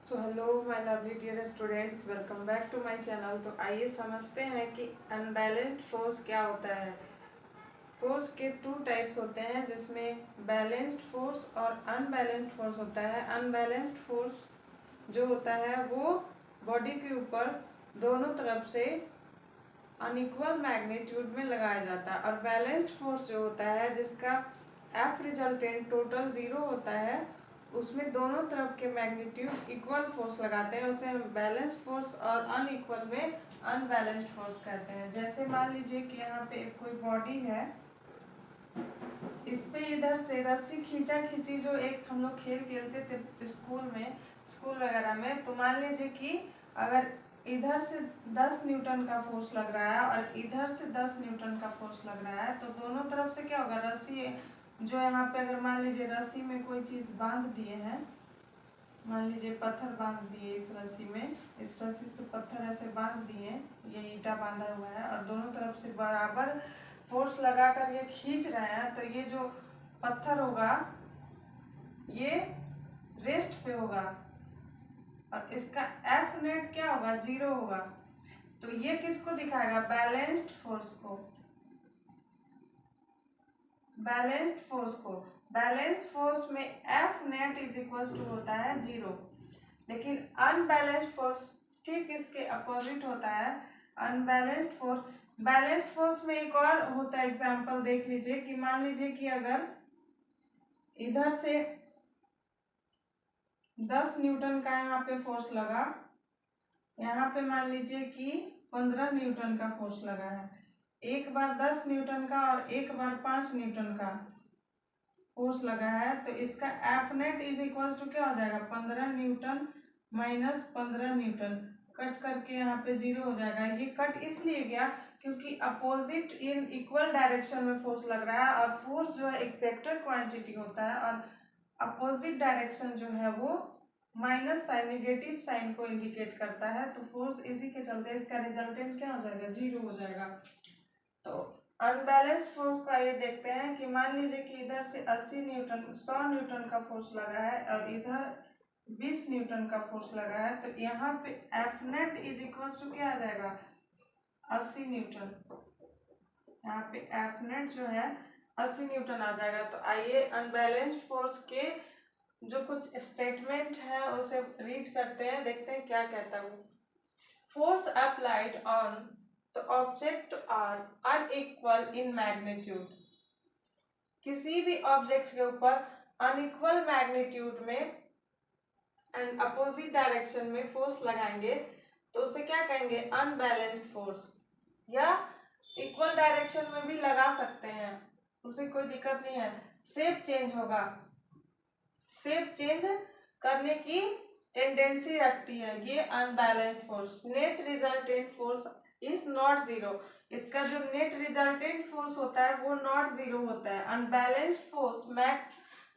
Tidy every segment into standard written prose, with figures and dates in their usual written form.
So hello my lovely dear students, welcome back to my channel. तो आइए समझते हैं कि अनबैलेंस्ड फोर्स क्या होता है। फोर्स के टू टाइप्स होते हैं, जिसमें बैलेंस्ड फोर्स और अनबैलेंस्ड फोर्स होता है। अनबैलेंस्ड फोर्स जो होता है वो बॉडी के ऊपर दोनों तरफ से अनइक्वल मैग्नीट्यूड में लगाया जाता है, और बैलेंस्ड फोर्स जो होता है जिसका एफ रिजल्टेंट टोटल 0 होता है, उसमें दोनों तरफ के मैग्नीट्यूड इक्वल फोर्स लगाते हैं। उसे हम बैलेंस्ड फोर्स और अनइक्वल में अनबैलेंस्ड फोर्स कहते हैं। जैसे मान लीजिए कि यहाँ पे कोई बॉडी है, इस पे इधर से रस्सी खींचा खींची जो एक हम लोग खेल खेलते थे स्कूल वगैरह में। तो मान लीजिए कि अगर इधर से 10 न्यूटन का फोर्स लग रहा है और इधर से 10 न्यूटन का फोर्स लग रहा है, तो दोनों तरफ से क्या होगा, रस्सी जो यहाँ पे अगर मान लीजिए रस्सी में कोई चीज़ बांध दिए हैं, मान लीजिए पत्थर बांध दिए इस रस्सी में, इस रस्सी से पत्थर ऐसे बांध दिए, ये ईटा बांधा हुआ है और दोनों तरफ से बराबर फोर्स लगा कर ये खींच रहे हैं, तो ये जो पत्थर होगा ये रेस्ट पे होगा और इसका एफ नेट क्या होगा, 0 होगा। तो ये किसको दिखाएगा, बैलेंस्ड फोर्स को। बैलेंस फोर्स में F net is equal to होता है 0। लेकिन अनबैलेंस्ड फोर्स ठीक इसके अपोजिट होता है। अनबैलेंस्ड फोर्स, बैलेंस्ड फोर्स में एक और होता है एग्जांपल देख लीजिए कि मान लीजिए कि अगर इधर से 10 न्यूटन का यहाँ पे फोर्स लगा, यहाँ पे मान लीजिए कि 15 न्यूटन का फोर्स लगा है। एक बार 10 न्यूटन का और एक बार 5 न्यूटन का फोर्स लगा है, तो इसका F net is equal to क्या हो जाएगा, 15 न्यूटन माइनस 15 न्यूटन, कट करके यहाँ पे 0 हो जाएगा। ये कट इसलिए गया क्योंकि अपोजिट इन इक्वल डायरेक्शन में फोर्स लग रहा है, और फोर्स जो है एक वेक्टर क्वांटिटी होता है, और अपोजिट डायरेक्शन जो है वो माइनस साइन, नेगेटिव साइन को इंडिकेट करता है। तो फोर्स इसी के चलते इसका रिजल्टेंट क्या हो जाएगा, 0 हो जाएगा। तो अनबैलेंस्ड फोर्स का ये देखते हैं कि मान लीजिए कि इधर से 100 न्यूटन का फोर्स लगा है और इधर 20 न्यूटन का फोर्स लगा है, तो यहाँ पे F net is equal to क्या आ जाएगा, 80 न्यूटन। यहाँ पे एफ नेट जो है 80 न्यूटन आ जाएगा। तो आइए अनबैलेंस्ड फोर्स के जो कुछ स्टेटमेंट है उसे रीड करते हैं, देखते हैं क्या कहता है वो। Force applied on the object are unequal in magnitude. किसी भी ऑब्जेक्ट के ऊपर अनइक्वल मैग्नीट्यूड में एंड अपोजिट डायरेक्शन में फोर्स लगाएंगे तो उसे क्या कहेंगे, अनबैलेंस्ड फोर्स। या इक्वल डायरेक्शन में भी लगा सकते हैं, उसे कोई दिक्कत नहीं है। शेप चेंज होगा, शेप चेंज करने की टेंडेंसी रखती है ये unbalanced force. Net resultant force is not 0। इसका जो नेट रिजल्टेंट फोर्स होता है वो नॉट 0 होता है। Unbalanced force make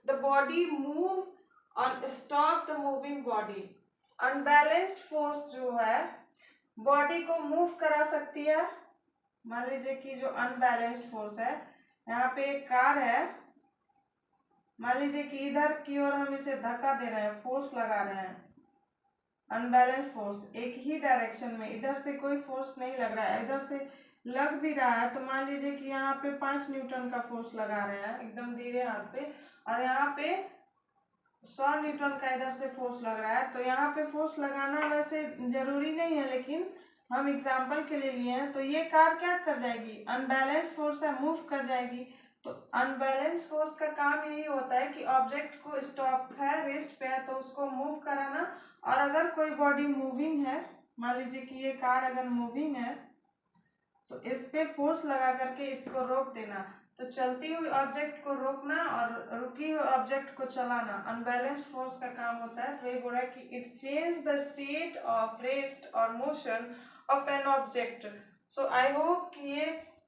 the body move और stop the moving body. Unbalanced force जो है बॉडी को मूव करा सकती है। मान लीजिए कि जो अनबैलेंस्ड फोर्स है, यहाँ पे एक कार है, मान लीजिए कि इधर की ओर हम इसे धक्का दे रहे हैं, फोर्स लगा रहे हैं, अनबैलेंस फोर्स एक ही डायरेक्शन में, इधर से कोई फोर्स नहीं लग रहा है, इधर से लग भी रहा है। तो मान लीजिए कि यहाँ पे 5 न्यूटन का फोर्स लगा रहे हैं एकदम धीरे हाथ से, और यहाँ पे 100 न्यूटन का इधर से फोर्स लग रहा है। तो यहाँ पे फोर्स लगाना वैसे जरूरी नहीं है, लेकिन हम एग्जाम्पल के लिए लिए हैं। तो ये कार क्या कर जाएगी, अनबैलेंस फोर्स है, मूव कर जाएगी। तो अनबैलेंस फोर्स का काम यही होता है कि ऑब्जेक्ट को स्टॉप है, रेस्ट पे है, तो उसको मूव कराना। और अगर कोई बॉडी मूविंग है, मान लीजिए कि ये कार अगर मूविंग है, तो इस पे फोर्स लगा करके इसको रोक देना। तो चलती हुई ऑब्जेक्ट को रोकना और रुकी हुई ऑब्जेक्ट को चलाना अनबैलेंस्ड फोर्स का काम होता है। तो ये बोला कि it change the state of rest और motion of an object. So I hope कि ये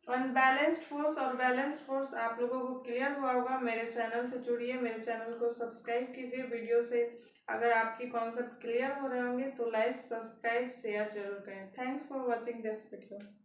अनबैलेंस्ड फोर्स और बैलेंस्ड फोर्स आप लोगों को क्लियर हुआ होगा। मेरे चैनल से जुड़िए, मेरे चैनल को सब्सक्राइब कीजिए। वीडियो से अगर आपकी कॉन्सेप्ट क्लियर हो रहे होंगे तो लाइक, सब्सक्राइब, शेयर जरूर करें। Thanks for watching this video.